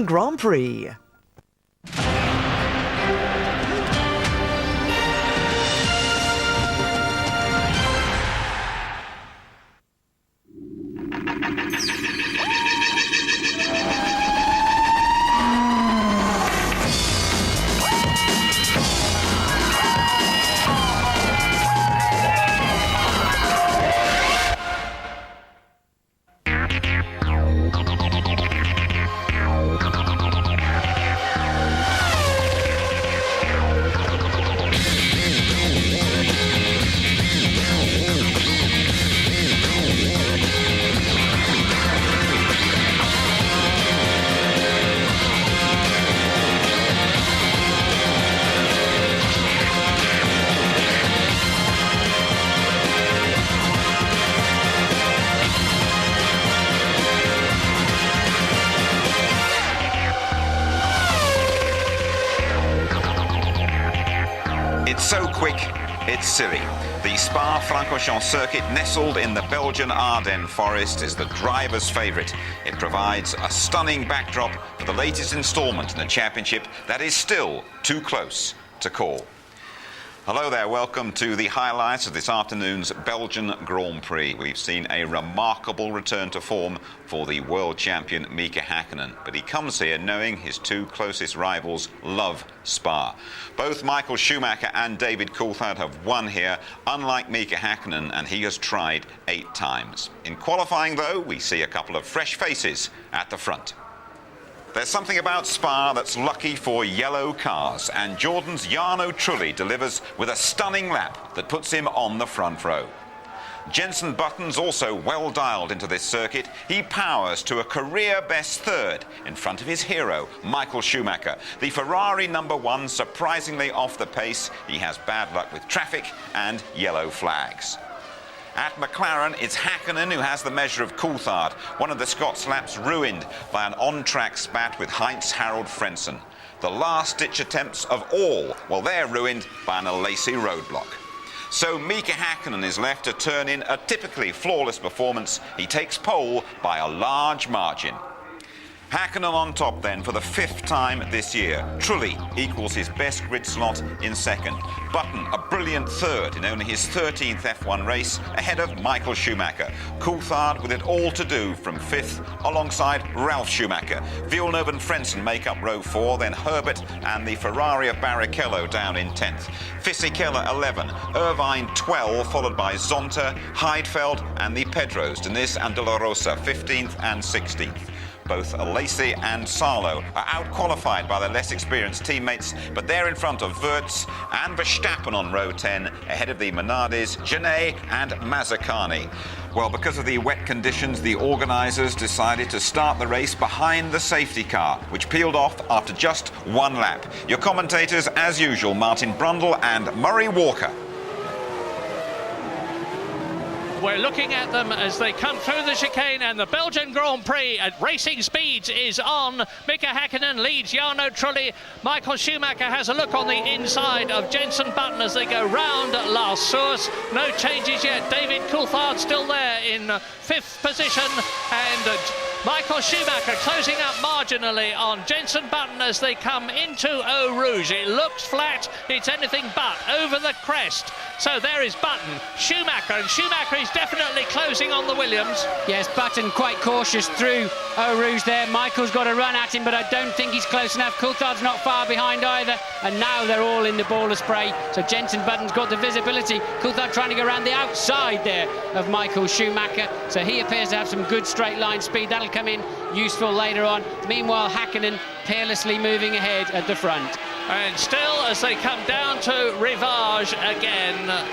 Grand Prix. It's so quick, it's silly. The Spa-Francorchamps circuit, nestled in the Belgian Ardennes forest, is the driver's favourite. It provides a stunning backdrop for the latest instalment in the championship that is still too close to call. Hello there, welcome to the highlights of this afternoon's Belgian Grand Prix. We've seen a remarkable return to form for the world champion Mika Häkkinen, but he comes here knowing his two closest rivals love Spa. Both Michael Schumacher and David Coulthard have won here, unlike Mika Häkkinen, and he has tried 8 times. In qualifying though, we see a couple of fresh faces at the front. There's something about Spa that's lucky for yellow cars, and Jordan's Jarno Trulli delivers with a stunning lap that puts him on the front row. Jenson Button's also well dialed into this circuit. He powers to a career-best third in front of his hero, Michael Schumacher. The Ferrari #1 surprisingly off the pace. He has bad luck with traffic and yellow flags. At McLaren, it's Häkkinen who has the measure of Coulthard, one of the Scots' laps ruined by an on-track spat with Heinz-Harald Frentzen. The last-ditch attempts of all, well, they're ruined by an Alesi roadblock. So Mika Häkkinen is left to turn in a typically flawless performance. He takes pole by a large margin. Häkkinen on top then for the 5th time this year. Trulli equals his best grid slot in 2nd. Button a brilliant 3rd in only his 13th F1 race, ahead of Michael Schumacher. Coulthard with it all to do from 5th alongside Ralf Schumacher. Villeneuve and Frentzen make up row 4, then Herbert and the Ferrari of Barrichello down in 10th. Fisichella 11, Irvine 12, followed by Zonta, Heidfeld and the Pedros, Diniz and De La Rosa 15th and 16th. Both Alesi and Salo are out-qualified by their less experienced teammates, but they're in front of Wirtz and Verstappen on row 10, ahead of the Menardis, Genet and Mazzacani. Well, because of the wet conditions, the organisers decided to start the race behind the safety car, which peeled off after just 1 lap. Your commentators, as usual, Martin Brundle and Murray Walker. We're looking at them as they come through the chicane, and the Belgian Grand Prix at racing speeds is on. Mika Häkkinen leads Jarno Trulli. Michael Schumacher has a look on the inside of Jenson Button as they go round La Source. No changes yet. David Coulthard still there in 5th position, and Michael Schumacher closing up marginally on Jenson Button as they come into Eau Rouge. It looks flat, it's anything but over the crest. So there is Button, Schumacher, and Schumacher is definitely closing on the Williams. Yes, Button quite cautious through Eau Rouge there. Michael's got a run at him, but I don't think he's close enough. Coulthard's not far behind either, and now they're all in the ball of spray. So Jenson Button's got the visibility. Coulthard trying to go around the outside there of Michael Schumacher. So he appears to have some good straight line speed. That'll come in useful later on. Meanwhile, Häkkinen peerlessly moving ahead at the front. And still, as they come down to Rivage again,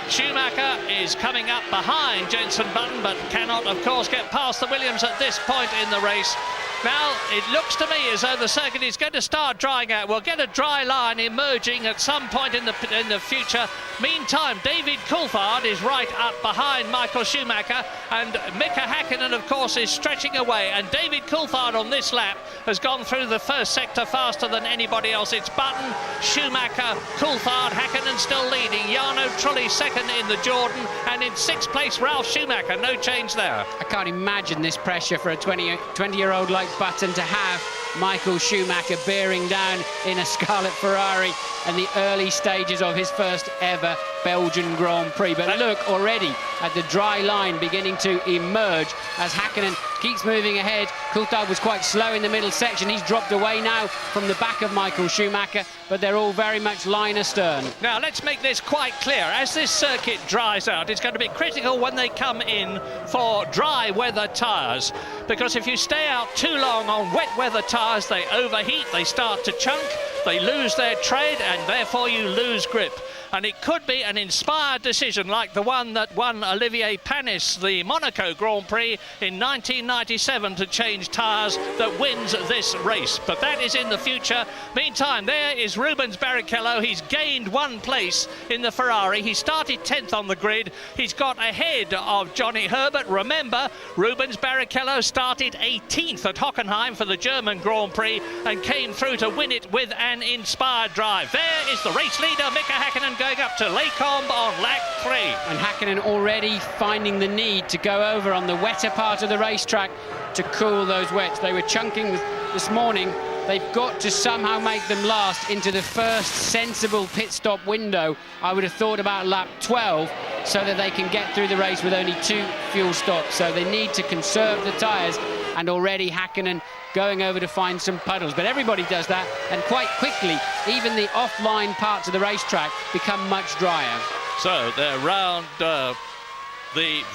Schumacher is coming up behind Jenson Button, but cannot, of course, get past the Williams at this point in the race. Now, it looks to me as though the circuit is going to start drying out. We'll get a dry line emerging at some point in the future. Meantime, David Coulthard is right up behind Michael Schumacher, and Mika Häkkinen, of course, is stretching away. And David Coulthard on this lap has gone through the first sector faster than anybody else. It's Button, Schumacher, Coulthard, Häkkinen still leading. Jarno Trulli 2nd in the Jordan, and in 6th place, Ralf Schumacher. No change there. I can't imagine this pressure for a 20-year-old like Button to have Michael Schumacher bearing down in a Scarlet Ferrari in the early stages of his first ever Belgian Grand Prix. But look, already at the dry line beginning to emerge as Häkkinen keeps moving ahead. Coulthard was quite slow in the middle section. He's dropped away now from the back of Michael Schumacher, but they're all very much line astern. Now, let's make this quite clear. As this circuit dries out, it's going to be critical when they come in for dry weather tyres, because if you stay out too long on wet weather tyres, they overheat, they start to chunk, they lose their tread, and therefore you lose grip. And it could be an inspired decision like the one that won Olivier Panis the Monaco Grand Prix in 1997 to change tyres that wins this race. But that is in the future. Meantime, there is Rubens Barrichello. He's gained one place in the Ferrari. He started 10th on the grid. He's got ahead of Johnny Herbert. Remember, Rubens Barrichello started 18th at Hockenheim for the German Grand Prix and came through to win it with an inspired drive. There is the race leader, Mika Häkkinen, going up to Les Combes on lap 3. And Häkkinen already finding the need to go over on the wetter part of the racetrack to cool those wets. They were chunking this morning. They've got to somehow make them last into the first sensible pit stop window. I would have thought about lap 12, so that they can get through the race with only 2 fuel stops. So they need to conserve the tyres, and already Häkkinen going over to find some puddles. But everybody does that, and quite quickly, even the offline parts of the racetrack become much drier. So they're round the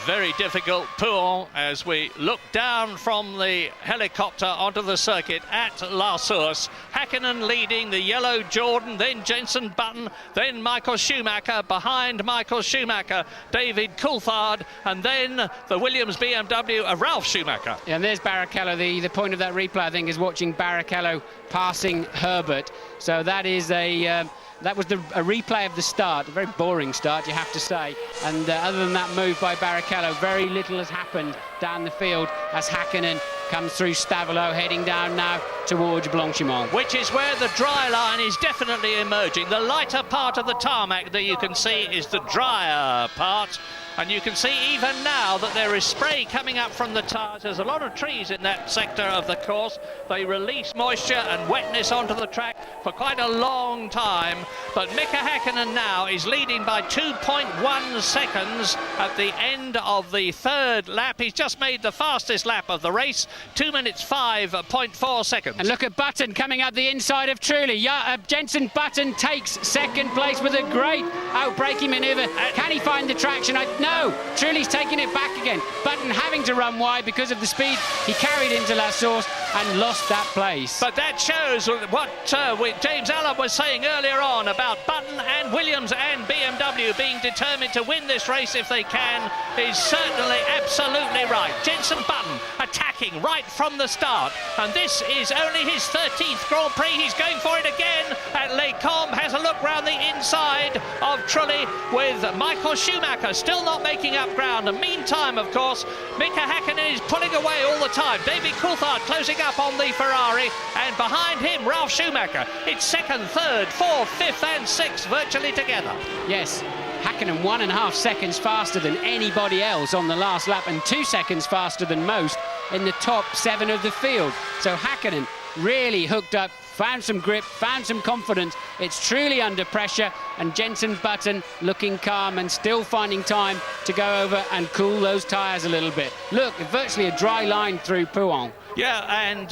very difficult Pouhon as we look down from the helicopter onto the circuit at La Source. Häkkinen leading the yellow Jordan, then Jenson Button, then Michael Schumacher. Behind Michael Schumacher, David Coulthard, and then the Williams BMW of Ralf Schumacher. And there's Barrichello. The point of that replay, I think, is watching Barrichello passing Herbert. So that is that was a replay of the start, a very boring start, you have to say. And other than that move by Barrichello, very little has happened down the field as Häkkinen comes through Stavelot, heading down now towards Blanchimont. Which is where the dry line is definitely emerging. The lighter part of the tarmac that you can see is the drier part. And you can see even now that there is spray coming up from the tyres. There's a lot of trees in that sector of the course. They release moisture and wetness onto the track for quite a long time. But Mika Häkkinen now is leading by 2.1 seconds at the end of the third lap. He's just made the fastest lap of the race, 2 minutes 5.4 seconds. And look at Button coming up the inside of Trulli. Jenson Button takes second place with a great outbraking manoeuvre. Can he find the traction? No, Trulli's taking it back again. Button having to run wide because of the speed he carried into La Source and lost that place. But that shows what James Allen was saying earlier on about Button and Williams and BMW being determined to win this race if they can is certainly absolutely right. Jenson Button attacking right from the start, and this is only his 13th Grand Prix. He's going for it again at Les Combes. Has a look round the inside of Trulli with Michael Schumacher still not making up ground. And meantime, of course, Mika Häkkinen is pulling away all the time. David Coulthard closing up on the Ferrari, and behind him Ralf Schumacher. It's second, third, fourth, fifth and sixth virtually together. Yes, Häkkinen 1.5 seconds faster than anybody else on the last lap, and 2 seconds faster than most in the top 7 of the field. So Häkkinen really hooked up, found some grip, found some confidence. It's truly under pressure, and Jenson Button looking calm and still finding time to go over and cool those tyres a little bit. Look, virtually a dry line through Pouhon. Yeah, and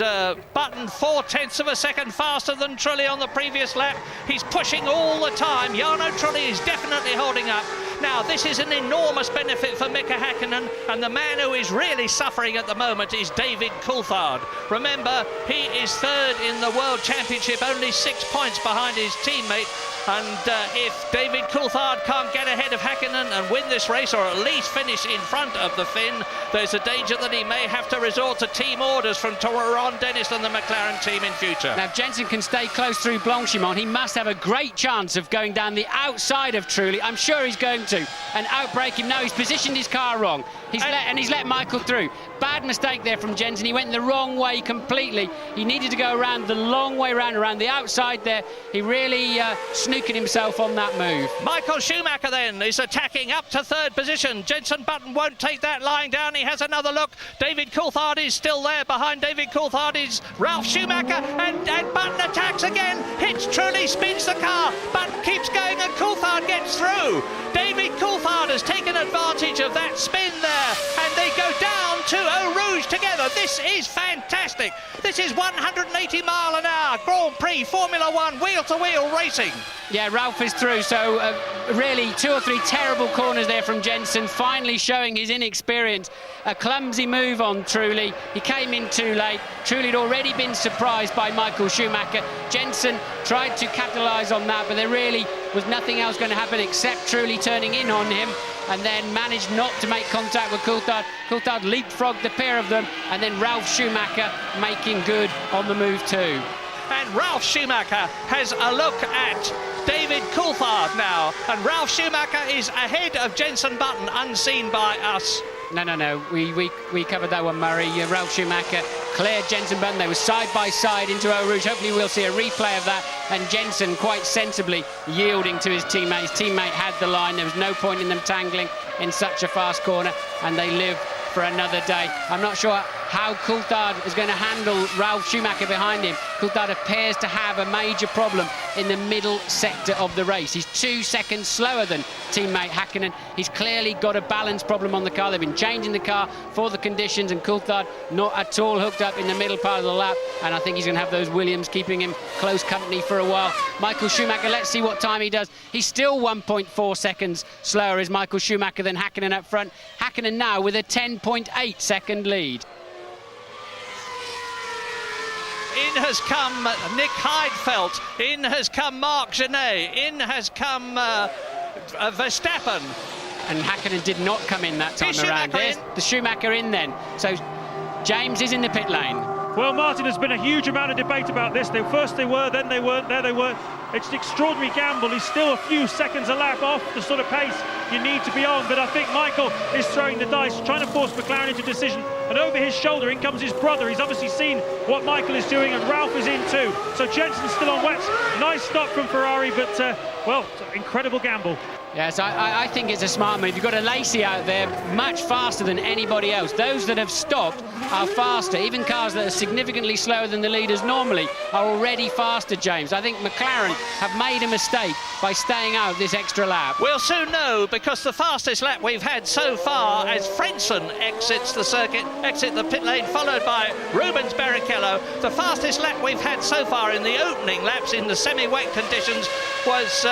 Button 0.4 of a second faster than Trulli on the previous lap. He's pushing all the time. Jarno Trulli is definitely holding up. Now, this is an enormous benefit for Mika Häkkinen, and the man who is really suffering at the moment is David Coulthard. Remember, he is third in the World Championship, only 6 points behind his teammate. And if David Coulthard can't get ahead of Häkkinen and win this race, or at least finish in front of the Finn, there's a danger that he may have to resort to team orders from Ron Dennis and the McLaren team in future. Now, if Jenson can stay close through Blanchimont, he must have a great chance of going down the outside of Trulli. I'm sure he's going to. to and outbrake him. No, he's positioned his car wrong. He's let Michael through. Bad mistake there from Jensen. He went the wrong way completely. He needed to go around the long way around the outside there. He really snookered himself on that move. Michael Schumacher then is attacking up to third position. Jenson Button won't take that line down. He has another look. David Coulthard is still there. Behind David Coulthard is Ralph Schumacher, and Button attacks again. Hits Truly, spins the car. Button keeps going and Coulthard gets through. David Coulthard has taken advantage of that spin there, and they go down to Eau Rouge together. This is fantastic. This is 180 mile an hour Grand Prix Formula One wheel-to-wheel racing. Yeah, Ralph is through, so really 2 or 3 terrible corners there from Jensen, finally showing his inexperience. A clumsy move on Truly. He came in too late. Truly had already been surprised by Michael Schumacher. Jensen tried to capitalise on that, but there really was nothing else going to happen except Truly turning in on him, and then managed not to make contact with Coulthard. Coulthard leapfrogged the pair of them, and then Ralph Schumacher making good on the move too. And Ralph Schumacher has a look at David Coulthard now, and Ralph Schumacher is ahead of Jenson Button, unseen by us. No, we covered that one, Murray. Ralph Schumacher cleared Jenson Button. They were side by side into Eau Rouge. Hopefully we'll see a replay of that, and Jenson quite sensibly yielding to his teammate. His teammate had the line. There was no point in them tangling in such a fast corner, and they live for another day. I'm not sure how Coulthard is going to handle Ralph Schumacher behind him. Coulthard appears to have a major problem in the middle sector of the race. He's 2 seconds slower than teammate Häkkinen. He's clearly got a balance problem on the car. They've been changing the car for the conditions, and Coulthard not at all hooked up in the middle part of the lap, and I think he's going to have those Williams keeping him close company for a while. Michael Schumacher, let's see what time he does. He's still 1.4 seconds slower as Michael Schumacher than Häkkinen up front. Häkkinen now with a 10.8 second lead. In has come Nick Heidfeld. In has come Marc Genet. In has come Verstappen. And Häkkinen did not come in that time Is around. Schumacher There's the Schumacher in then. So James is in the pit lane. Well, Martin, there's been a huge amount of debate about this. First they were, then they weren't, there they were. It's an extraordinary gamble. He's still a few seconds a lap off the sort of pace you need to be on. But I think Michael is throwing the dice, trying to force McLaren into decision. And over his shoulder, in comes his brother. He's obviously seen what Michael is doing, and Ralph is in too. So Jensen's still on wets. Nice stop from Ferrari, but, well, incredible gamble. Yes, I think it's a smart move. You've got a Lacey out there much faster than anybody else. Those that have stopped are faster. Even cars that are significantly slower than the leaders normally are already faster, James. I think McLaren have made a mistake by staying out this extra lap. We'll soon know, because the fastest lap we've had so far as Frentzen exits the pit lane, followed by Rubens Barrichello. The fastest lap we've had so far in the opening laps in the semi-wet conditions was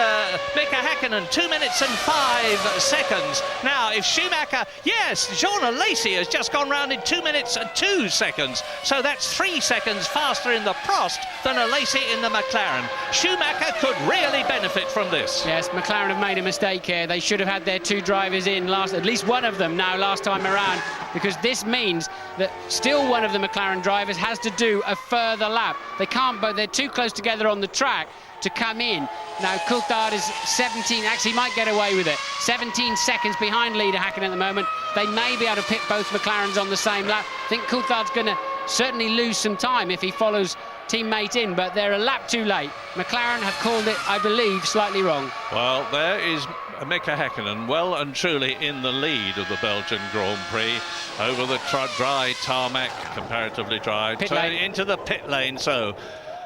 Mika Häkkinen, 2 minutes and 5 seconds. Now, if Schumacher, yes, Jean Lacey has just gone round in 2 minutes and 2 seconds, so that's 3 seconds faster in the Prost than a Lacey in the McLaren. Schumacher could really benefit from this. Yes, McLaren have made a mistake here. They should have had their 2 drivers in at least one of them now last time around, because this means that still one of the McLaren drivers has to do a further lap. They can't, but they're too close together on the track to come in. Now Coulthard is 17, actually might get away with it, 17 seconds behind leader Häkkinen at the moment. They may be able to pit both McLarens on the same lap. I think Coulthard's going to certainly lose some time if he follows teammate in, but they're a lap too late. McLaren have called it, I believe, slightly wrong. Well, there is Mika Häkkinen well and truly in the lead of the Belgian Grand Prix over the dry tarmac, comparatively dry, into the pit lane. So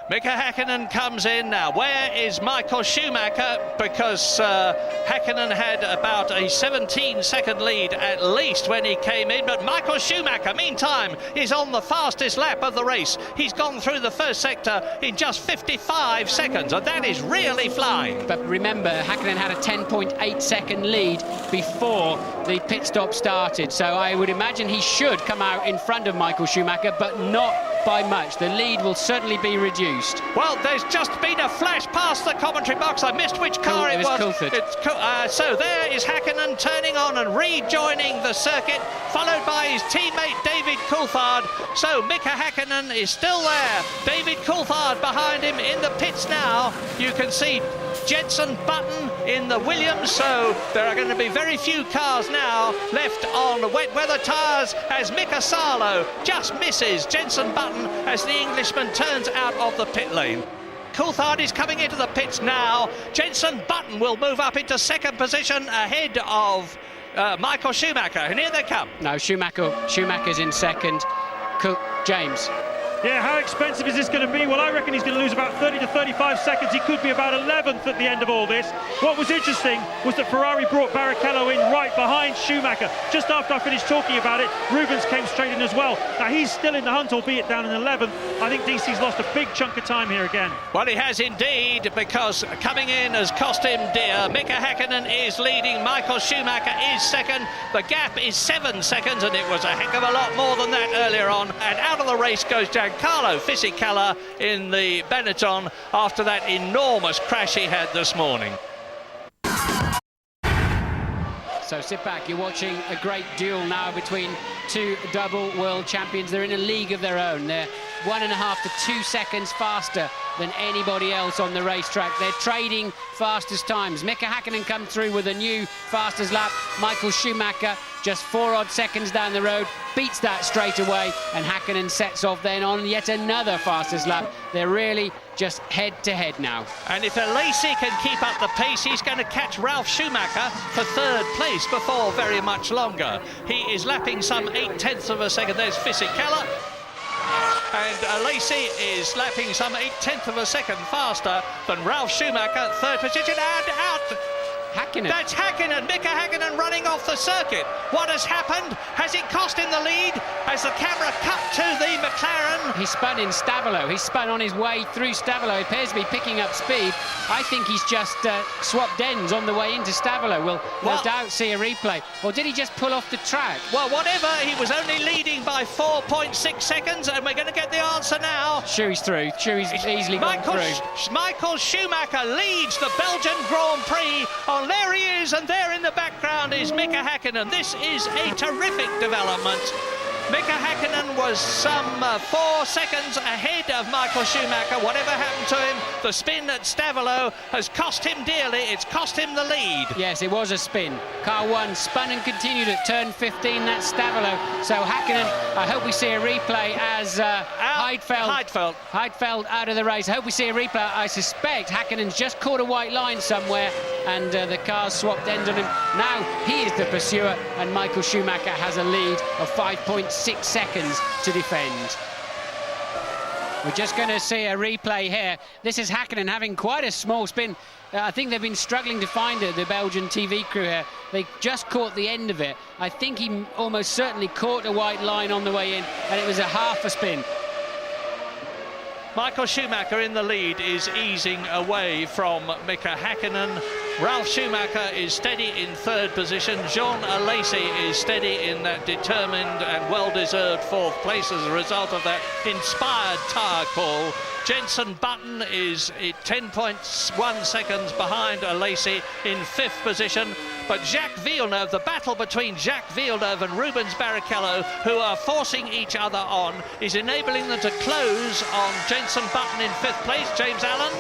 Mika Häkkinen comes in now. Where is Michael Schumacher? Because Häkkinen had about a 17-second lead at least when he came in. But Michael Schumacher, meantime, is on the fastest lap of the race. He's gone through the first sector in just 55 seconds, and that is really flying. But remember, Häkkinen had a 10.8-second lead before the pit stop started. So I would imagine he should come out in front of Michael Schumacher, but not by much. The lead will certainly be reduced. Well, there's just been a flash past the commentary box. I missed which car it was. Coulthard. So there is Hakkinen turning on and rejoining the circuit, followed by his teammate David Coulthard. So Mika Hakkinen is still there. David Coulthard behind him in the pits now. You can see Jenson Button in the Williams, so there are going to be very few cars now left on wet weather tyres as Mika Salo just misses Jenson Button as the Englishman turns out of the pit lane. Coulthard is coming into the pits now. Jenson Button will move up into second position ahead of Michael Schumacher, and here they come. No, Schumacher's in second. James. Yeah, how expensive is this going to be? Well, I reckon he's going to lose about 30 to 35 seconds. He could be about 11th at the end of all this. What was interesting was that Ferrari brought Barrichello in right behind Schumacher. Just after I finished talking about it, Rubens came straight in as well. Now, he's still in the hunt, albeit down in 11th. I think DC's lost a big chunk of time here again. Well, he has indeed, because coming in has cost him dear. Mika Hakkinen is leading. Michael Schumacher is second. The gap is 7 seconds, and it was a heck of a lot more than that earlier on. And out of the race goes Giancarlo Fisichella in the Benetton after that enormous crash he had this morning. So sit back, you're watching a great duel now between two double world champions. They're in a league of their own. They're 1.5 to 2 seconds faster than anybody else on the racetrack. They're trading fastest times. Mika Hakkinen comes through with a new fastest lap. Michael Schumacher, just 4 odd seconds down the road, beats that straight away, and Hakkinen sets off then on yet another fastest lap. They're really just head to head now. And if Alesi can keep up the pace, he's going to catch Ralf Schumacher for third place before very much longer. He is lapping some 0.8 of a second. There's Fisichella. And Alesi is lapping some 0.8 of a second faster than Ralf Schumacher, third position, and out. Hakkinen. That's Hakkinen, Mika Hakkinen running off the circuit. What has happened? Has it cost him the lead? As the camera cut to the McLaren. He spun in Stavolo. He spun on his way through Stavolo. He appears to be picking up speed. I think he's just swapped ends on the way into Stavolo. We'll no doubt see a replay. Or did he just pull off the track? Well, whatever. He was only leading by 4.6 seconds, and we're going to get the answer now. Shuey's through. Shuey's easily gone through. Michael Schumacher leads the Belgian Grand Prix. Oh, there he is, and there in the background is Mika Hakkinen. This is a terrific development. Mika Hakkinen was some 4 seconds ahead of Michael Schumacher. Whatever happened to him, the spin at Stavolo has cost him dearly. It's cost him the lead. Yes, it was a spin. Car 1 spun and continued at turn 15. That's Stavolo. So Hakkinen, I hope we see a replay as Heidfeld out of the race. I hope we see a replay. I suspect Hakkinen's just caught a white line somewhere, and the cars swapped ends on him. Now he is the pursuer, and Michael Schumacher has a lead of 5.6 seconds to defend. We're just going to see a replay here. This is Hakkinen having quite a small spin. I think they've been struggling to find it, the Belgian TV crew here. They just caught the end of it. I think he almost certainly caught a white line on the way in, and it was a half a spin. Michael Schumacher in the lead is easing away from Mika Hakkinen. Ralf Schumacher is steady in third position. Jean Alesi is steady in that determined and well-deserved fourth place as a result of that inspired tyre call. Jenson Button is 10.1 seconds behind Alesi in fifth position. But Jacques Villeneuve, the battle between Jacques Villeneuve and Rubens Barrichello, who are forcing each other on, is enabling them to close on Jenson Button in fifth place. James Allen?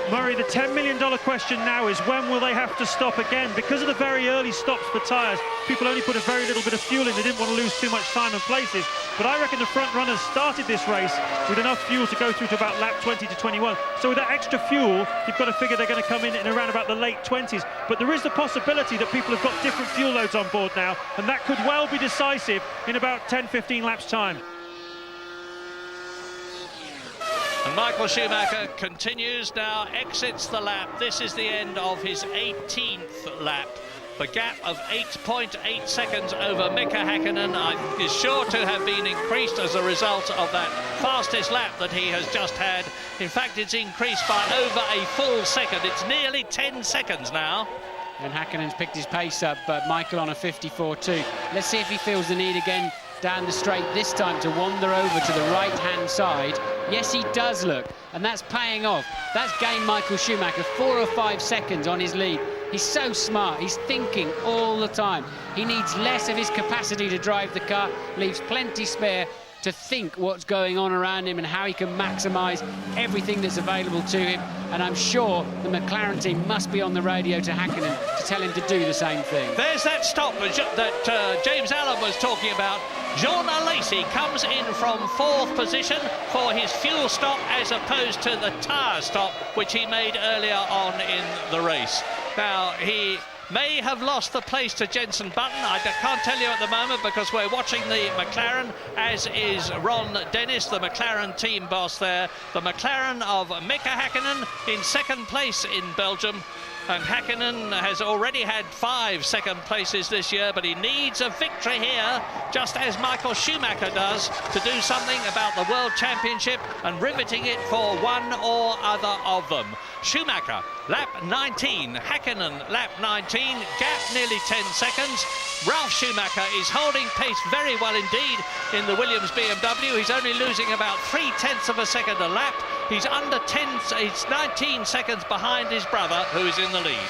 Murray, the $10 million question now is when will they have to stop again? Because of the very early stops for tyres, people only put a very little bit of fuel in. They didn't want to lose too much time and places. But I reckon the front runners started this race with enough fuel to go through to about lap 20 to 21. So with that extra fuel, you've got to figure they're going to come in around about the late 20s. But there is the possibility that people have got different fuel loads on board now, and that could well be decisive in about 10-15 laps time. And Michael Schumacher continues now, exits the lap. This is the end of his 18th lap. The gap of 8.8 seconds over Mika Hakkinen is sure to have been increased as a result of that fastest lap that he has just had. In fact, it's increased by over a full second. It's nearly 10 seconds now. And Hakkinen's picked his pace up, but Michael on a 54.2. Let's see if he feels the need again down the straight, this time to wander over to the right-hand side. Yes, he does look, and that's paying off. That's gained Michael Schumacher 4 or 5 seconds on his lead. He's so smart, he's thinking all the time. He needs less of his capacity to drive the car, leaves plenty spare to think what's going on around him and how he can maximise everything that's available to him. And I'm sure the McLaren team must be on the radio to Hakkinen to tell him to do the same thing. There's that stop that James Allen was talking about. Jean Alesi comes in from 4th position for his fuel stop as opposed to the tyre stop which he made earlier on in the race. Now, he may have lost the place to Jenson Button. I can't tell you at the moment because we're watching the McLaren, as is Ron Dennis, the McLaren team boss there. The McLaren of Mika Hakkinen in 2nd place in Belgium. And Hakkinen has already had 5 second places this year, but he needs a victory here, just as Michael Schumacher does, to do something about the World Championship and riveting it for one or other of them. Schumacher, lap 19, Hakkinen, lap 19, gap nearly 10 seconds. Ralf Schumacher is holding pace very well indeed in the Williams BMW. He's only losing about 0.3 of a second a lap. He's under 19 seconds behind his brother, who is in the lead.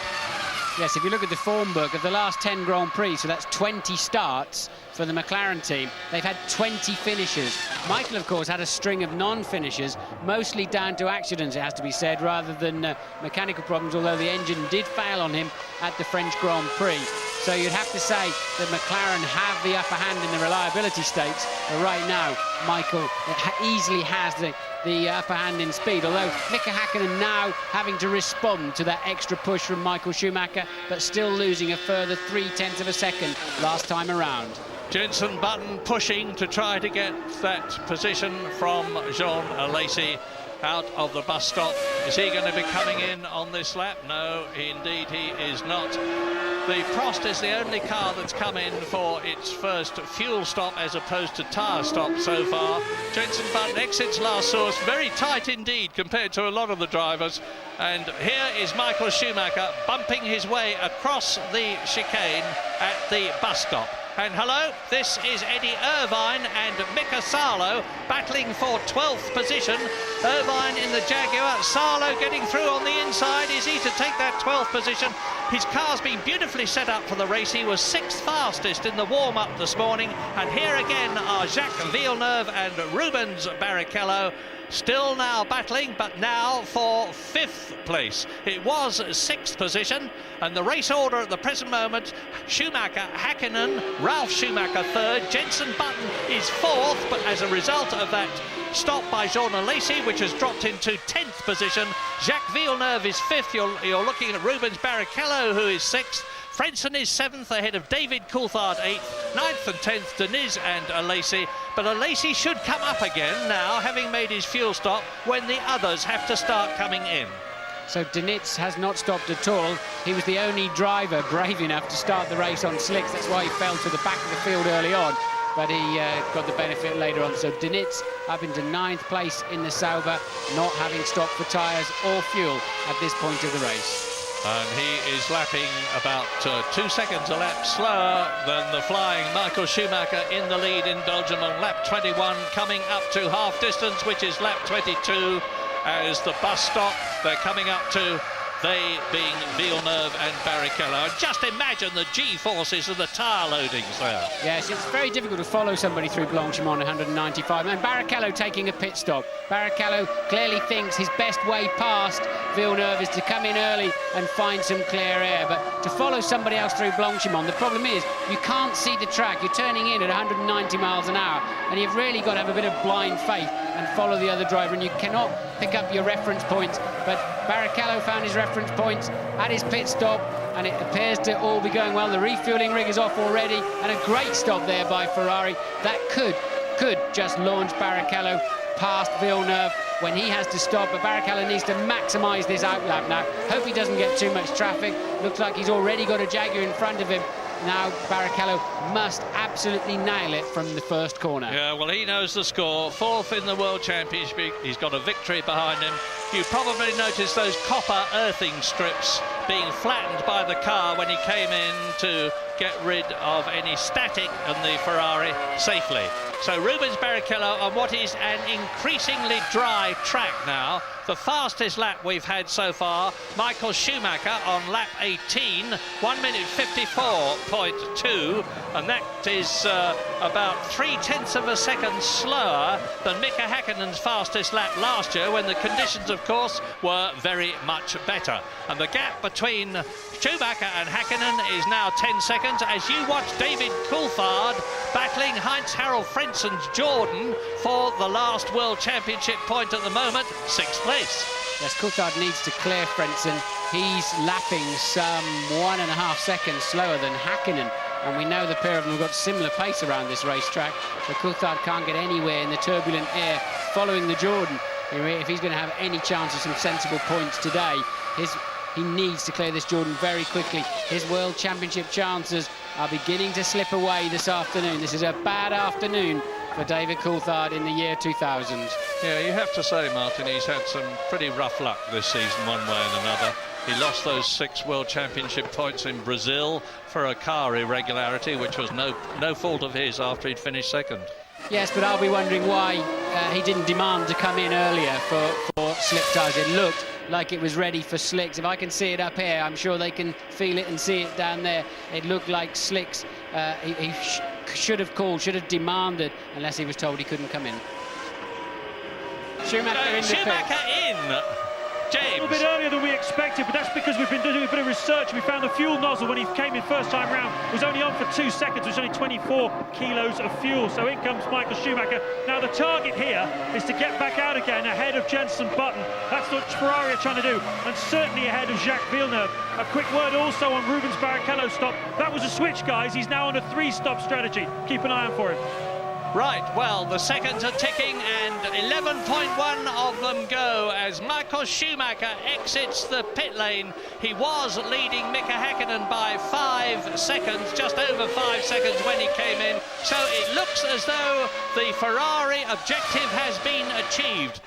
Yes, if you look at the form book of the last 10 Grand Prix, so that's 20 starts for the McLaren team, they've had 20 finishes. Michael, of course, had a string of non-finishes, mostly down to accidents, it has to be said, rather than mechanical problems, although the engine did fail on him at the French Grand Prix. So you'd have to say that McLaren have the upper hand in the reliability stakes, but right now, Michael easily has the upper hand in speed, although Mika Hakkinen now having to respond to that extra push from Michael Schumacher, but still losing a further 0.3 of a second last time around. Jenson Button pushing to try to get that position from Jean Alesi out of the bus stop. Is he going to be coming in on this lap? No, indeed he is not. The Prost is the only car that's come in for its first fuel stop as opposed to tyre stop so far. Jenson Button exits last source, very tight indeed compared to a lot of the drivers. And here is Michael Schumacher bumping his way across the chicane at the bus stop. And hello, this is Eddie Irvine and Mika Salo battling for 12th position. Irvine in the Jaguar, Salo getting through on the inside. Is he to take that 12th position? His car's been beautifully set up for the race. He was 6th fastest in the warm-up this morning. And here again are Jacques Villeneuve and Rubens Barrichello. Still now battling, but now for 5th place. It was 6th position, and the race order at the present moment: Schumacher, Hakkinen, Ralf Schumacher 3rd, Jenson Button is 4th, but as a result of that stop by Jean Alesi, which has dropped into 10th position, Jacques Villeneuve is 5th. You're looking at Rubens Barrichello, who is 6th. Frentzen is 7th ahead of David Coulthard 8th, 9th and 10th Deniz and Alesi. But Alesi should come up again now, having made his fuel stop, when the others have to start coming in. So Deniz has not stopped at all. He was the only driver brave enough to start the race on slicks. That's why he fell to the back of the field early on, but he got the benefit later on. So Deniz up into 9th place in the Sauber, not having stopped for tyres or fuel at this point of the race. And he is lapping about 2 seconds a lap slower than the flying Michael Schumacher in the lead in Belgium on lap 21, coming up to half distance, which is lap 22, as the bus stop they're coming up to, they being Villeneuve and Barrichello. And just imagine the G-forces of the tyre loadings there. Yes, it's very difficult to follow somebody through Blanchimont 195. And Barrichello taking a pit stop. Barrichello clearly thinks his best way past Villeneuve is to come in early and find some clear air. But to follow somebody else through Blanchimont, the problem is you can't see the track. You're turning in at 190 miles an hour, and you've really got to have a bit of blind faith and follow the other driver, and you cannot pick up your reference points. But Barrichello found his reference points at his pit stop, and it appears to all be going well. The refueling rig is off already, and a great stop there by Ferrari. That could just launch Barrichello past Villeneuve when he has to stop, but Barrichello needs to maximise this outlap now. Hope he doesn't get too much traffic. Looks like he's already got a Jaguar in front of him. Now Barrichello must absolutely nail it from the first corner. Yeah, well, he knows the score. 4th in the World Championship. He's got a victory behind him. You probably noticed those copper earthing strips being flattened by the car when he came in to get rid of any static on the Ferrari safely. So Rubens Barrichello on what is an increasingly dry track now. The fastest lap we've had so far, Michael Schumacher on lap 18, 1 minute 54.2, and that is about 0.3 of a second slower than Mika Häkkinen's fastest lap last year, when the conditions, of course, were very much better. And the gap between Schumacher and Häkkinen is now 10 seconds as you watch David Coulthard battling Heinz-Harald Frenzen's Jordan for the last World Championship point at the moment, 6th place. Yes, Coulthard needs to clear Frentzen. He's lapping some 1.5 seconds slower than Häkkinen, and we know the pair of them have got similar pace around this racetrack, so Coulthard can't get anywhere in the turbulent air following the Jordan. If he's going to have any chance of some sensible points today, he needs to clear this Jordan very quickly. His World Championship chances are beginning to slip away this afternoon. This is a bad afternoon for David Coulthard in the year 2000. Yeah, you have to say, Martin, he's had some pretty rough luck this season one way and another. He lost those 6 World Championship points in Brazil for a car irregularity, which was no fault of his after he'd finished second. Yes, but I'll be wondering why he didn't demand to come in earlier for slick tyres. It looked like it was ready for slicks. If I can see it up here, I'm sure they can feel it and see it down there. It looked like slicks. He should have called, should have demanded, unless he was told he couldn't come in. Schumacher in. James. A little bit earlier than we expected, but that's because we've been doing a bit of research. We found the fuel nozzle when he came in first time round was only on for 2 seconds, which was only 24 kilos of fuel. So in comes Michael Schumacher. Now the target here is to get back out again ahead of Jenson Button. That's what Ferrari are trying to do, and certainly ahead of Jacques Villeneuve. A quick word also on Rubens Barrichello's stop. That was a switch, guys. He's now on a 3-stop strategy. Keep an eye out for him. Right, well, the seconds are ticking and 11.1 of them go as Michael Schumacher exits the pit lane. He was leading Mika Häkkinen by 5 seconds, just over 5 seconds when he came in. So it looks as though the Ferrari objective has been achieved.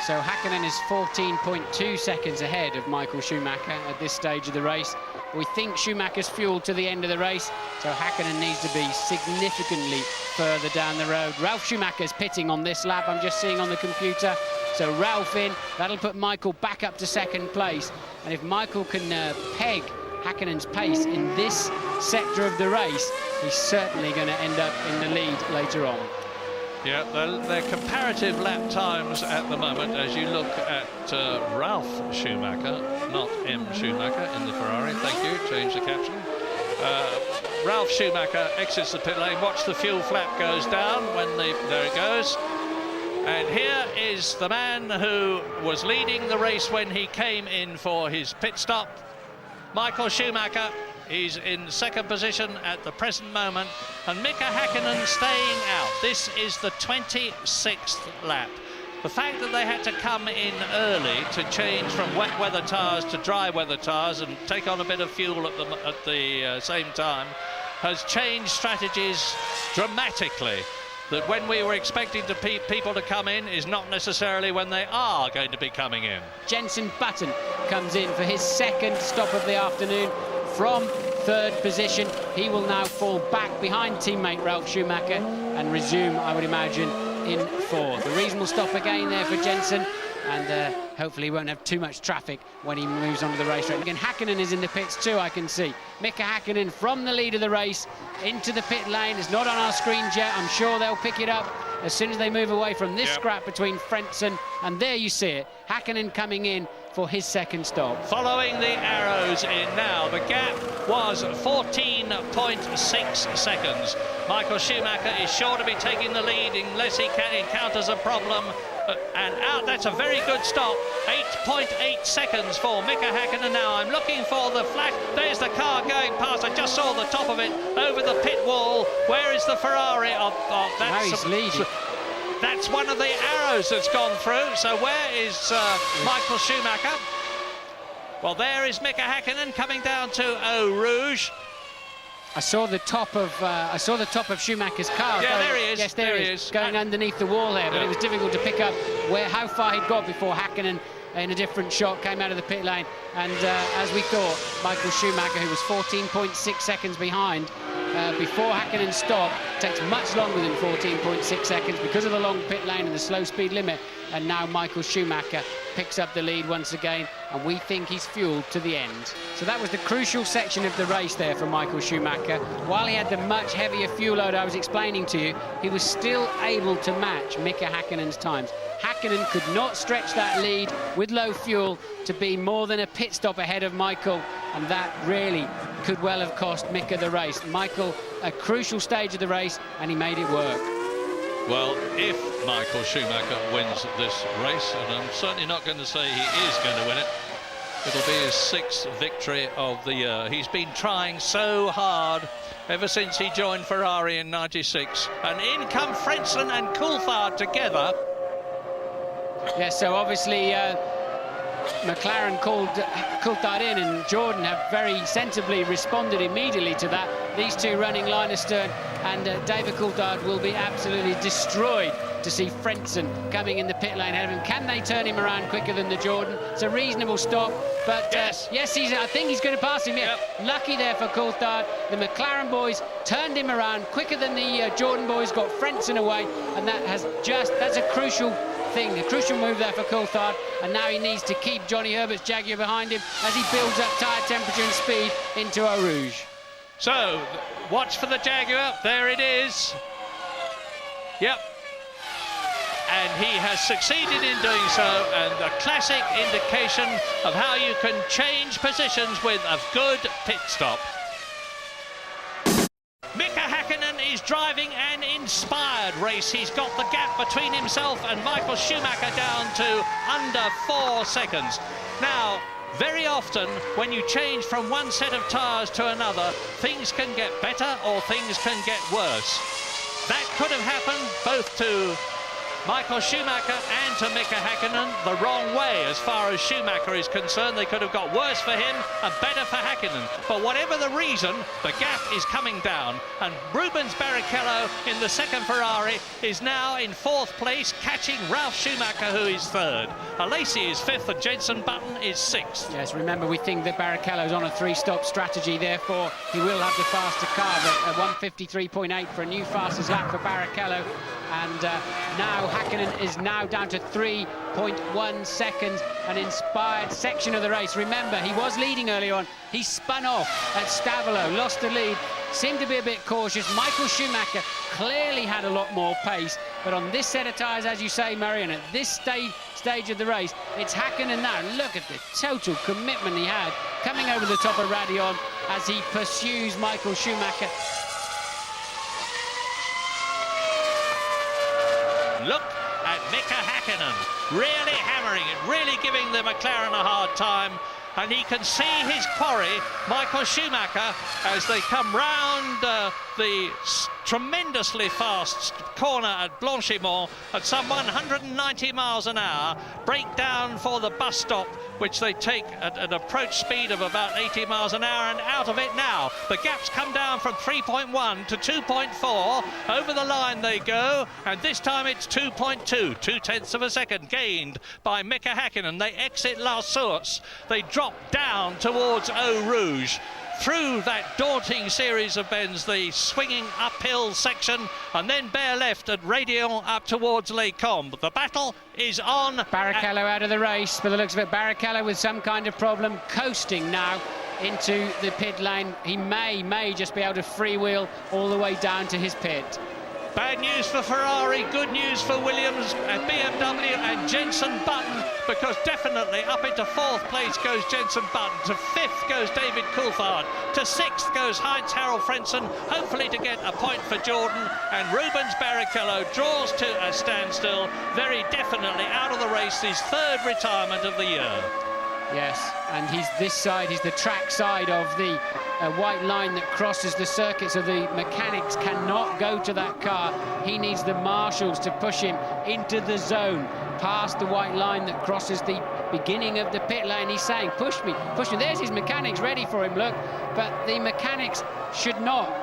So Häkkinen is 14.2 seconds ahead of Michael Schumacher at this stage of the race. We think Schumacher's fueled to the end of the race, so Häkkinen needs to be significantly further down the road. Ralf Schumacher's pitting on this lap, I'm just seeing on the computer. So Ralf in, that'll put Michael back up to second place. And if Michael can peg Häkkinen's pace in this sector of the race, he's certainly going to end up in the lead later on. Yeah, their comparative lap times at the moment, as you look at Ralf Schumacher, not M. Schumacher in the Ferrari. Thank you, change the caption. Ralf Schumacher exits the pit lane. Watch the fuel flap goes down there it goes. And here is the man who was leading the race when he came in for his pit stop, Michael Schumacher. He's in second position at the present moment, and Mika Häkkinen staying out. This is the 26th lap. The fact that they had to come in early to change from wet weather tyres to dry weather tyres and take on a bit of fuel at the same time has changed strategies dramatically. That when we were expecting people to come in is not necessarily when they are going to be coming in. Jenson Button comes in for his second stop of the afternoon from third position. He will now fall back behind teammate Ralf Schumacher and resume, I would imagine, in fourth. A reasonable stop again there for Jenson, and hopefully he won't have too much traffic when he moves onto the racetrack. Again, Häkkinen is in the pits too, I can see. Mika Häkkinen from the lead of the race into the pit lane. It's not on our screens yet. I'm sure they'll pick it up as soon as they move away from this scrap between Frentzen, and there you see it. Häkkinen coming in for his second stop. Following the arrows in now, the gap was 14.6 seconds. Michael Schumacher is sure to be taking the lead unless he encounters a problem. And out, that's a very good stop. 8.8 seconds for Mika Häkkinen now. I'm looking for the flash. There's the car going past. I just saw the top of it over the pit wall. Where is the Ferrari? Now he's leading. That's one of the arrows that's gone through. So where is Michael Schumacher? Well, there is Mika Häkkinen coming down to Eau Rouge. I saw the top of Schumacher's car. Yeah, there he is. Yes, there he is. Going underneath the wall there, but it was difficult to pick up how far he'd got before Häkkinen in a different shot, came out of the pit lane, and as we thought, Michael Schumacher, who was 14.6 seconds behind before Häkkinen stopped, takes much longer than 14.6 seconds because of the long pit lane and the slow speed limit, and now Michael Schumacher picks up the lead once again, and we think he's fueled to the end. So that was the crucial section of the race there for Michael Schumacher. While he had the much heavier fuel load I was explaining to you, he was still able to match Mika Häkkinen's times. Häkkinen could not stretch that lead with low fuel to be more than a pit stop ahead of Michael, and that really could well have cost Mika the race. Michael, a crucial stage of the race, and he made it work. Well, if Michael Schumacher wins this race, and I'm certainly not going to say he is going to win it, it'll be his 6th victory of the year. He's been trying so hard ever since he joined Ferrari in '96, and in come Frentzen and Coulthard together. Yes, so obviously McLaren called Coulthard in, and Jordan have very sensibly responded immediately to that. These two running line astern, and David Coulthard will be absolutely destroyed to see Frentzen coming in the pit lane ahead of him. Can they turn him around quicker than the Jordan? It's a reasonable stop, but yes, I think he's going to pass him. Yeah. Yep. Lucky there for Coulthard. The McLaren boys turned him around quicker than the Jordan boys, got Frentzen away, and that's a crucial thing, a crucial move there for Coulthard, and now he needs to keep Johnny Herbert's Jaguar behind him as he builds up tyre temperature and speed into Eau Rouge. So, watch for the Jaguar, there it is. Yep. And he has succeeded in doing so, and a classic indication of how you can change positions with a good pit stop. Mika Häkkinen is driving an inspired race. He's got the gap between himself and Michael Schumacher down to under 4 seconds. Now, very often when you change from one set of tyres to another, things can get better or things can get worse. That could have happened both to Michael Schumacher and to Mika Häkkinen the wrong way as far as Schumacher is concerned. They could have got worse for him and better for Häkkinen. But whatever the reason, the gap is coming down, and Rubens Barrichello in the second Ferrari is now in 4th place, catching Ralf Schumacher, who is 3rd. Alesi is 5th and Jenson Button is 6th. Yes, remember, we think that Barrichello's on a 3-stop strategy, therefore he will have the faster car, but 1:53.8 for a new fastest lap for Barrichello. And now Häkkinen is now down to 3.1 seconds, an inspired section of the race. Remember, he was leading early on. He spun off at Stavolo, lost the lead, seemed to be a bit cautious. Michael Schumacher clearly had a lot more pace, but on this set of tyres, as you say, Marion, at this stage of the race, it's Häkkinen now. Look at the total commitment he had coming over the top of Radion as he pursues Michael Schumacher. Look at Mika Häkkinen, really hammering it, really giving the McLaren a hard time, and he can see his quarry, Michael Schumacher, as they come round the tremendously fast corner at Blanchimont at some 190 miles an hour, break down for the bus stop, which they take at an approach speed of about 80 miles an hour, and out of it now. The gaps come down from 3.1 to 2.4. Over the line they go, and this time it's 2.2, 2/10 of a second gained by Mika Häkkinen. They exit La Source. They drop down towards Eau Rouge. Through that daunting series of bends, the swinging uphill section, and then bare left at Radion up towards Les Combes. The battle is on. Barrichello out of the race, by the looks of it. Barrichello with some kind of problem, coasting now into the pit lane. He may just be able to freewheel all the way down to his pit. Bad news for Ferrari, good news for Williams and BMW and Jenson Button, because definitely up into 4th place goes Jenson Button, to 5th goes David Coulthard, to 6th goes Heinz-Harald Frentzen, hopefully to get a point for Jordan, and Rubens Barrichello draws to a standstill, very definitely out of the race, his 3rd retirement of the year. Yes, and he's this side, he's the track side of the white line that crosses the circuit, so the mechanics cannot go to that car. He needs the marshals to push him into the zone, past the white line that crosses the beginning of the pit lane. He's saying, push me, push me. There's his mechanics ready for him, look. But the mechanics cannot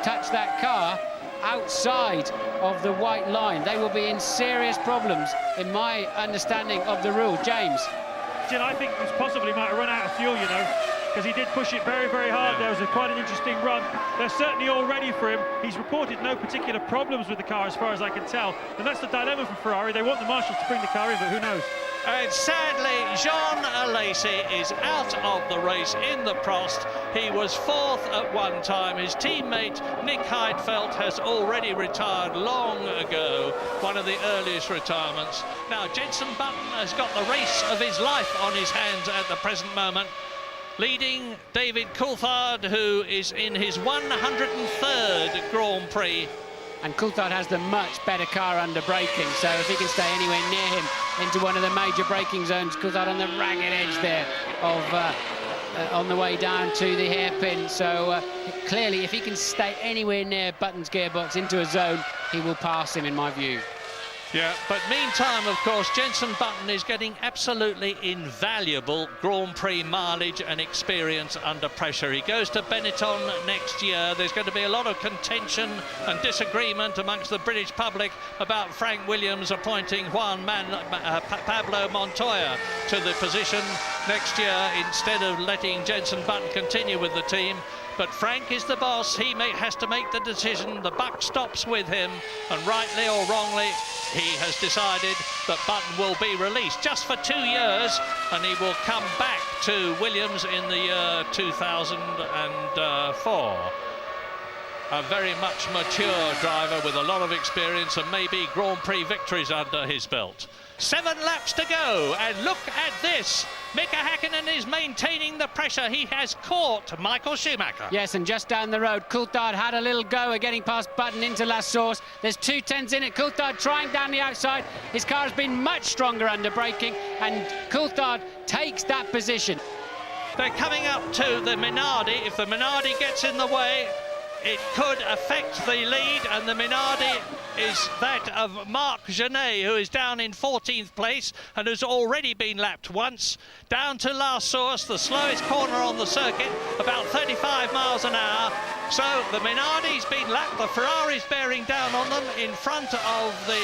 touch that car. outside of the white line, they will be in serious problems, in my understanding of the rule. James? Jim, I think he possibly might have run out of fuel, you know, because he did push it very, very hard. There was quite an interesting run. They're certainly all ready for him. He's reported no particular problems with the car, as far as I can tell. And that's the dilemma for Ferrari. They want the marshals to bring the car in, but who knows? And sadly, Jean Alesi is out of the race in the Prost. He was fourth at one time. His teammate Nick Heidfeld has already retired long ago, one of the earliest retirements. Now Jenson Button has got the race of his life on his hands at the present moment, leading David Coulthard, who is in his 103rd Grand Prix. And Coulthard has the much better car under braking, so if he can stay anywhere near him into one of the major braking zones, Coulthard on the ragged edge there of on the way down to the hairpin. So clearly, if he can stay anywhere near Button's gearbox into a zone, he will pass him, in my view. Yeah, but meantime, of course, Jenson Button is getting absolutely invaluable Grand Prix mileage and experience under pressure. He goes to Benetton next year. There's going to be a lot of contention and disagreement amongst the British public about Frank Williams appointing Pablo Montoya to the position next year instead of letting Jenson Button continue with the team. But Frank is the boss. He has to make the decision. The buck stops with him, and rightly or wrongly, he has decided that Button will be released just for 2 years, and he will come back to Williams in the year 2004. A very much mature driver with a lot of experience and maybe Grand Prix victories under his belt. 7 laps to go, and look at this. Mika Häkkinen is maintaining the pressure. He has caught Michael Schumacher. Yes, and just down the road, Coulthard had a little go at getting past Button into La Source. There's 2 tenths in it. Coulthard trying down the outside. His car has been much stronger under braking, and Coulthard takes that position. They're coming up to the Minardi. If the Minardi gets in the way, it could affect the lead, and the Minardi is that of Marc Genet, who is down in 14th place and has already been lapped once. Down to La Source, the slowest corner on the circuit, about 35 miles an hour. So the Minardi's been lapped, the Ferrari's bearing down on them. In front of the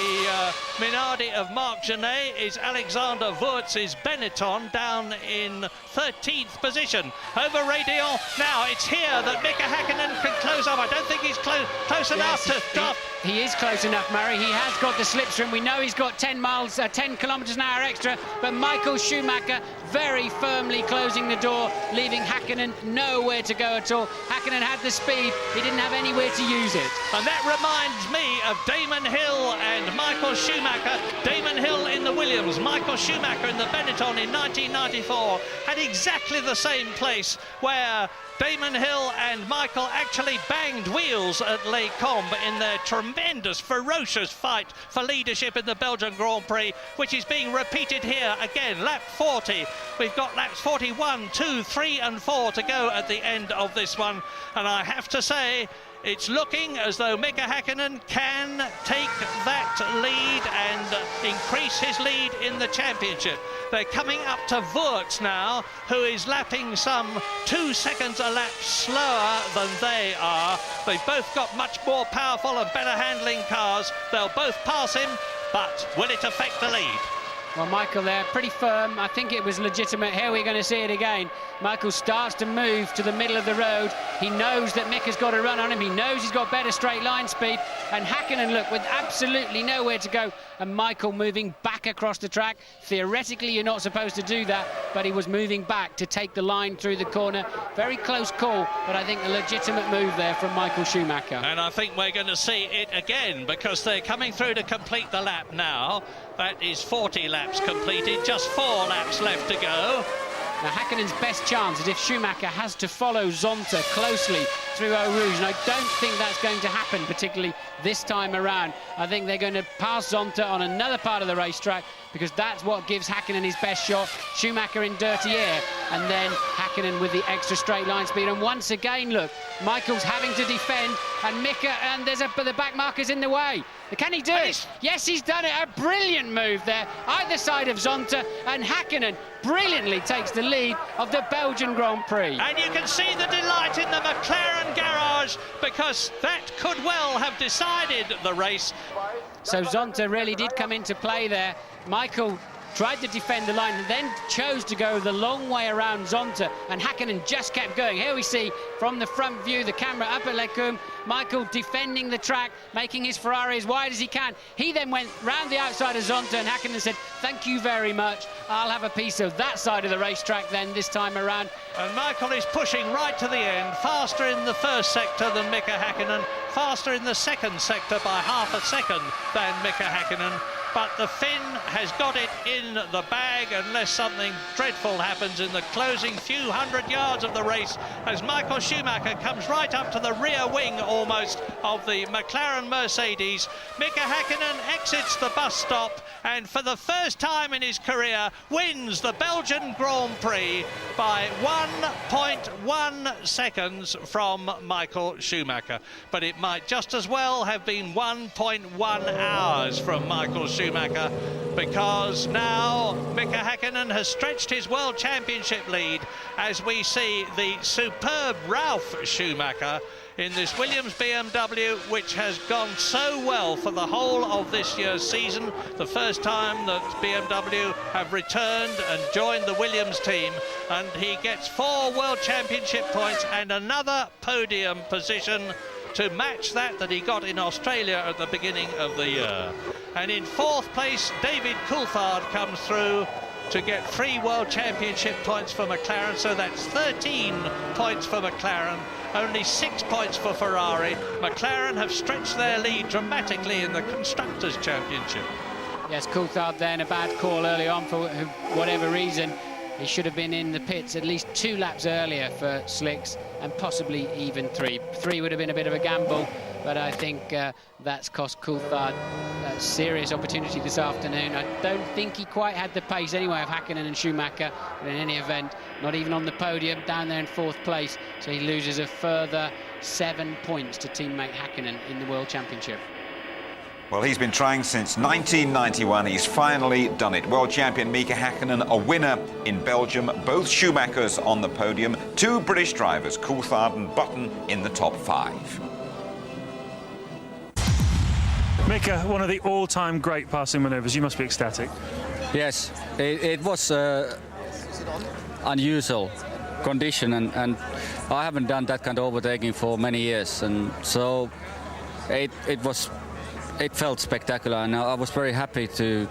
Minardi of Marc Genet is Alexander Wurtz's Benetton, down in 13th position. Over Radion, now it's here that Mika Häkkinen can close up. I don't think he's close enough to stop. He is close enough, Murray. He has got the slipstream. We know he's got 10 kilometres an hour extra, but Michael Schumacher very firmly closing the door, leaving Häkkinen nowhere to go at all. Häkkinen had the speed, he didn't have anywhere to use it. And that reminds me of Damon Hill and Michael Schumacher. Damon Hill in the Williams, Michael Schumacher in the Benetton in 1994 had exactly the same place where Damon Hill and Michael actually banged wheels at Les Combes in their tremendous, ferocious fight for leadership in the Belgian Grand Prix, which is being repeated here again. Lap 40. We've got laps 41, 2, 3 and 4 to go at the end of this one. And I have to say, it's looking as though Mika Häkkinen can take that lead and increase his lead in the championship. They're coming up to Wurtz now, who is lapping some 2 seconds a lap slower than they are. They've both got much more powerful and better handling cars. They'll both pass him, but will it affect the lead? Well, Michael there, pretty firm. I think it was legitimate. Here we're going to see it again. Michael starts to move to the middle of the road. He knows that Mika's got a run on him. He knows he's got better straight line speed. And Häkkinen, look, with absolutely nowhere to go. And Michael moving back across the track. Theoretically, you're not supposed to do that, but he was moving back to take the line through the corner. Very close call, but I think a legitimate move there from Michael Schumacher. And I think we're going to see it again, because they're coming through to complete the lap now. That is 40 laps completed, just 4 laps left to go. Now, Häkkinen's best chance is if Schumacher has to follow Zonta closely through Eau Rouge, and I don't think that's going to happen, particularly this time around. I think they're going to pass Zonta on another part of the racetrack, because that's what gives Häkkinen his best shot. Schumacher in dirty air, and then Häkkinen with the extra straight line speed. And once again, look, Michael's having to defend, and Mika, and the back marker's in the way. Can he do it? Yes, he's done it. A brilliant move there, either side of Zonta, and Häkkinen brilliantly takes the lead of the Belgian Grand Prix. And you can see the delight in the McLaren garage Rivage, because that could well have decided the race. So Zonta really did come into play there. Michael tried to defend the line and then chose to go the long way around Zonta, and Häkkinen just kept going. Here we see from the front view, the camera up at Lecum, Michael defending the track, making his Ferrari as wide as he can. He then went round the outside of Zonta, and Häkkinen said, thank you very much, I'll have a piece of that side of the racetrack then this time around. And Michael is pushing right to the end, faster in the first sector than Mika Häkkinen, faster in the second sector by half a second than Mika Häkkinen. But the Finn has got it in the bag unless something dreadful happens in the closing few hundred yards of the race, as Michael Schumacher comes right up to the rear wing almost of the McLaren Mercedes. Mika Häkkinen exits the bus stop and for the first time in his career wins the Belgian Grand Prix by 1.1 seconds from Michael Schumacher. But it might just as well have been 1.1 hours from Michael Schumacher, because now Mika Häkkinen has stretched his World Championship lead as we see the superb Ralf Schumacher in this Williams BMW, which has gone so well for the whole of this year's season. The first time that BMW have returned and joined the Williams team, and he gets 4 World Championship points and another podium position to match that he got in Australia at the beginning of the year. And in 4th place, David Coulthard comes through to get 3 World Championship points for McLaren, so that's 13 points for McLaren, only 6 points for Ferrari. McLaren have stretched their lead dramatically in the Constructors' Championship. Yes, Coulthard then, a bad call early on for whatever reason. He should have been in the pits at least 2 laps earlier for slicks, and possibly even 3. 3 would have been a bit of a gamble, but I think that's cost Coulthard a serious opportunity this afternoon. I don't think he quite had the pace anyway of Häkkinen and Schumacher, but in any event, not even on the podium, down there in 4th place, so he loses a further 7 points to teammate Häkkinen in the World Championship. Well, he's been trying since 1991. He's finally done it. World champion Mika Häkkinen, a winner in Belgium. Both Schumachers on the podium. 2 British drivers, Coulthard and Button, in the top 5. Mika, one of the all-time great passing manoeuvres. You must be ecstatic. Yes, it was unusual condition, and I haven't done that kind of overtaking for many years, and so it felt spectacular, and I was very happy to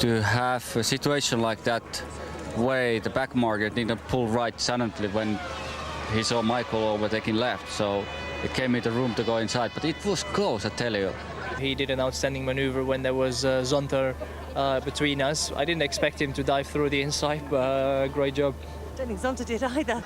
have a situation like that where the back marker didn't pull right suddenly when he saw Michael overtaking left, so it gave me the room to go inside, but it was close, I tell you. He did an outstanding maneuver when there was Zonta between us. I didn't expect him to dive through the inside, but great job. I don't think Zonta did either.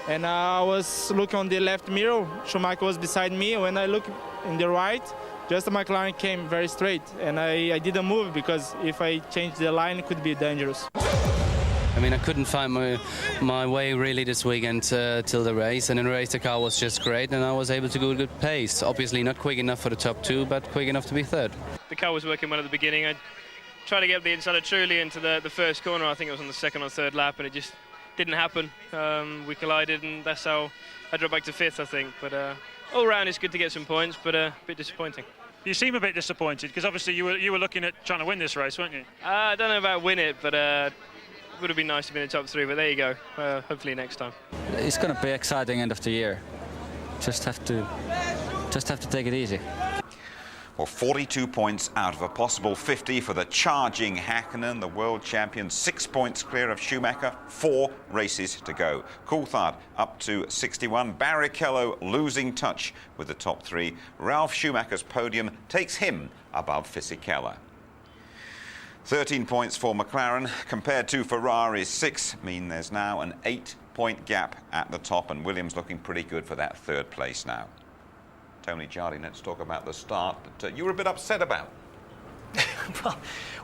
And I was looking on the left mirror, Schumacher was beside me. When I look in the right, just the McLaren came very straight, and I didn't move, because if I changed the line, it could be dangerous. I mean, I couldn't find my way really this weekend till the race, and in the race the car was just great, and I was able to go a good pace. Obviously not quick enough for the top 2, but quick enough to be 3rd. The car was working well at the beginning. I tried to get the inside of Trulli into the first corner. I think it was on the 2nd or 3rd lap, and it just didn't happen. We collided, and that's how I dropped back to 5th, I think. But all round, it's good to get some points, but a bit disappointing. You seem a bit disappointed, because obviously you were looking at trying to win this race, weren't you? I don't know about win it, but it would have been nice to be in the top 3, but there you go. Hopefully next time. It's going to be exciting end of the year. Just have to take it easy. Well, 42 points out of a possible 50 for the charging Häkkinen, the world champion. 6 points clear of Schumacher. 4 races to go. Coulthard up to 61. Barrichello losing touch with the top 3. Ralf Schumacher's podium takes him above Fisichella. 13 points for McLaren compared to Ferrari's 6 mean there's now an 8-point gap at the top, and Williams looking pretty good for that 3rd place now. Tony Jardine, let's talk about the start that you were a bit upset about.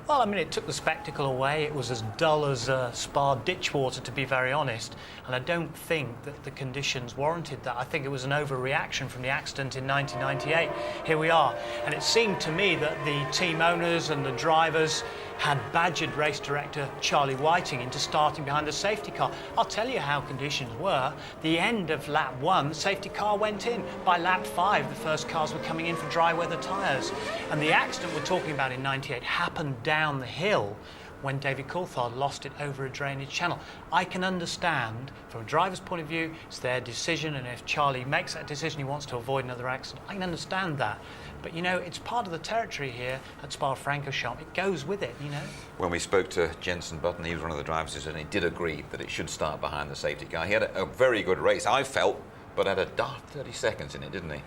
Well, I mean, it took the spectacle away. It was as dull as Spa ditch water, to be very honest. And I don't think that the conditions warranted that. I think it was an overreaction from the accident in 1998. Here we are. And it seemed to me that the team owners and the drivers had badgered race director Charlie Whiting into starting behind the safety car. I'll tell you how conditions were. The end of lap 1, the safety car went in. By lap 5, the first cars were coming in for dry weather tyres. And the accident we're talking about in 98 happened down the hill when David Coulthard lost it over a drainage channel. I can understand, from a driver's point of view, it's their decision, and if Charlie makes that decision, he wants to avoid another accident. I can understand that. But, you know, it's part of the territory here at Spa-Francorchamps. It goes with it, you know. When we spoke to Jenson Button, he was one of the drivers who said he did agree that it should start behind the safety car. He had a very good race, I felt, but had a dark 30 seconds in it, didn't he?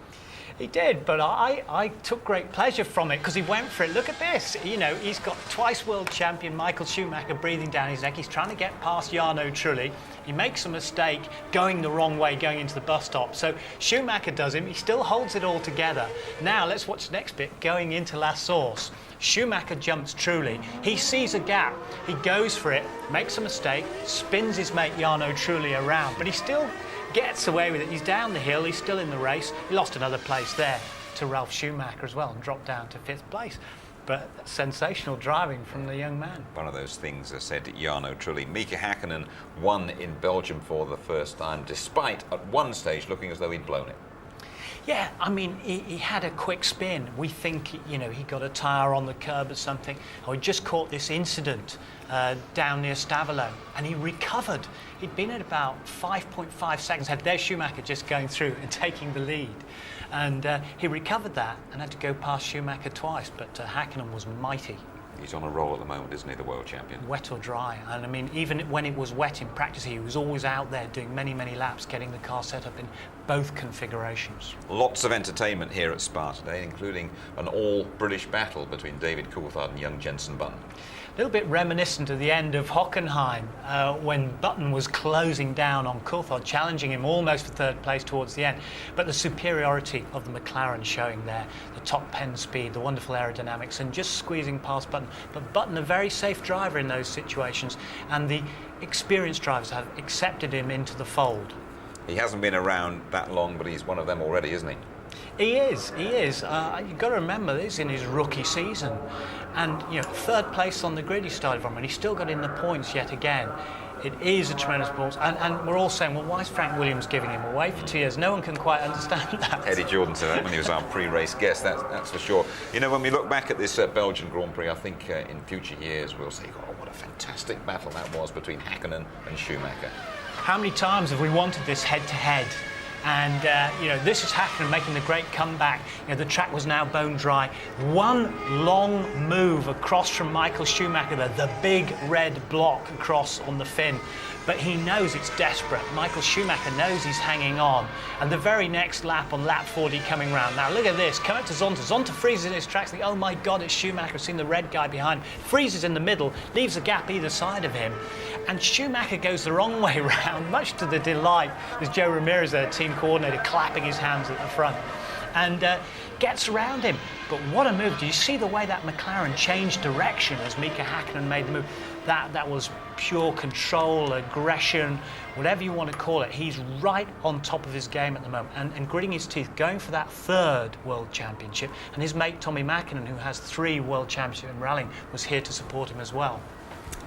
He did, but I took great pleasure from it because he went for it. Look at this. You know, he's got twice world champion Michael Schumacher breathing down his neck. He's trying to get past Jarno Trulli. He makes a mistake going the wrong way, going into the bus stop. So Schumacher does him. He still holds it all together. Now let's watch the next bit, going into La Source. Schumacher jumps Trulli. He sees a gap. He goes for it, makes a mistake, spins his mate Jarno Trulli around, but he still gets away with it. He's down the hill, he's still in the race. He lost another place there to Ralf Schumacher as well and dropped down to 5th place. But sensational driving from the young man. One of those things I said Jarno Trulli. Mika Häkkinen won in Belgium for the first time, despite at one stage looking as though he'd blown it. Yeah, I mean, he had a quick spin. We think, you know, he got a tyre on the curb or something, or he just caught this incident down near Stavolo, and he recovered. He'd been at about 5.5 seconds ahead. There's Schumacher just going through and taking the lead. And he recovered that and had to go past Schumacher twice, but Häkkinen was mighty. He's on a roll at the moment, isn't he, the world champion? Wet or dry. And I mean, even when it was wet in practice, he was always out there doing many, many laps, getting the car set up in both configurations. Lots of entertainment here at Spa today, including an all-British battle between David Coulthard and young Jenson Button. A little bit reminiscent of the end of Hockenheim, when Button was closing down on Coulthard, challenging him almost for 3rd place towards the end. But the superiority of the McLaren showing there, the top pen speed, the wonderful aerodynamics, and just squeezing past Button. But Button, a very safe driver in those situations, and the experienced drivers have accepted him into the fold. He hasn't been around that long, but he's one of them already, isn't he? He is. You've got to remember, this is in his rookie season. And, you know, 3rd place on the grid he started from, and he still got in the points yet again. It is a tremendous ball. And we're all saying, well, why is Frank Williams giving him away for 2 years? No one can quite understand that. Eddie Jordan said that when he was our pre-race guest, that's for sure. You know, when we look back at this Belgian Grand Prix, I think in future years we'll say, oh, what a fantastic battle that was between Häkkinen and Schumacher. How many times have we wanted this head-to-head? And, you know, this is Häkkinen making the great comeback. You know, the track was now bone dry. One long move across from Michael Schumacher there, the big red block across on the fin. But he knows it's desperate. Michael Schumacher knows he's hanging on. And the very next lap, on lap 40 coming round. Now look at this, come up to Zonta. Zonta freezes in his tracks, thinking, oh my God, it's Schumacher. I've seen the red guy behind him. Freezes in the middle, leaves a gap either side of him. And Schumacher goes the wrong way round, much to the delight. There's Joe Ramirez, their team coordinator, clapping his hands at the front. And gets around him. But what a move. Do you see the way that McLaren changed direction as Mika Häkkinen made the move? That was pure control, aggression, whatever you want to call it. He's right on top of his game at the moment and gritting his teeth, going for that 3rd World Championship. And his mate Tommy Mäkinen, who has 3 World Championships in rallying, was here to support him as well.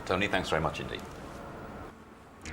Tony, thanks very much indeed.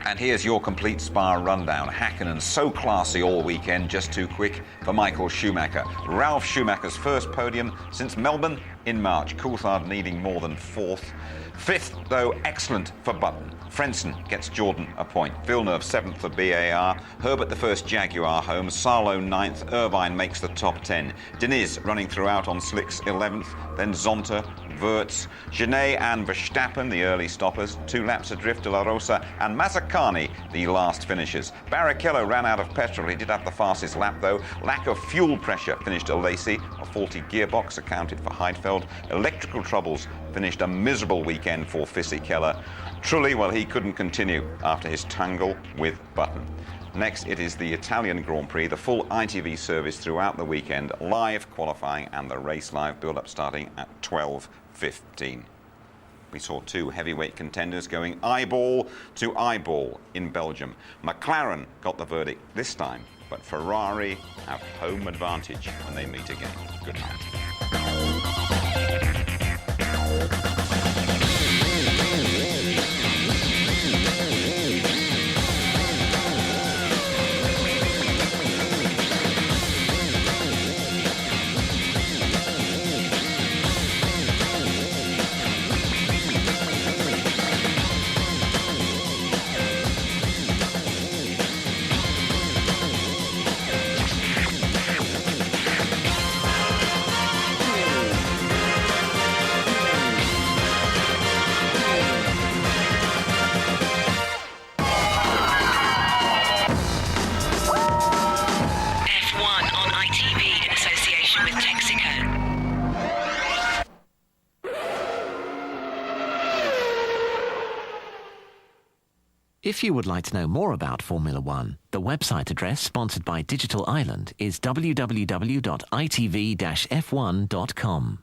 And here's your complete Spa rundown. Häkkinen so classy all weekend, just too quick for Michael Schumacher. Ralf Schumacher's first podium since Melbourne in March. Coulthard needing more than 4th. 5th, though, excellent for Button. Frentzen gets Jordan a point. Villeneuve 7th for BAR. Herbert the first Jaguar home. Sarlo 9th. Irvine makes the top 10. Diniz running throughout on slicks 11th. Then Zonta, Wirtz, Genet and Verstappen, the early stoppers. 2 laps adrift, De La Rosa and Mazzacani, the last finishers. Barrichello ran out of petrol. He did have the fastest lap, though. Lack of fuel pressure finished Alesi. A faulty gearbox accounted for Heidfeld. Electrical troubles finished a miserable weekend for Fisichella. Trulli, well, he couldn't continue after his tangle with Button. Next, it is the Italian Grand Prix, the full ITV service throughout the weekend, live qualifying and the race live build-up starting at 12:15. We saw 2 heavyweight contenders going eyeball to eyeball in Belgium. McLaren got the verdict this time, but Ferrari have home advantage when they meet again. Good night. If you would like to know more about Formula One, the website address sponsored by Digital Island is www.itv-f1.com.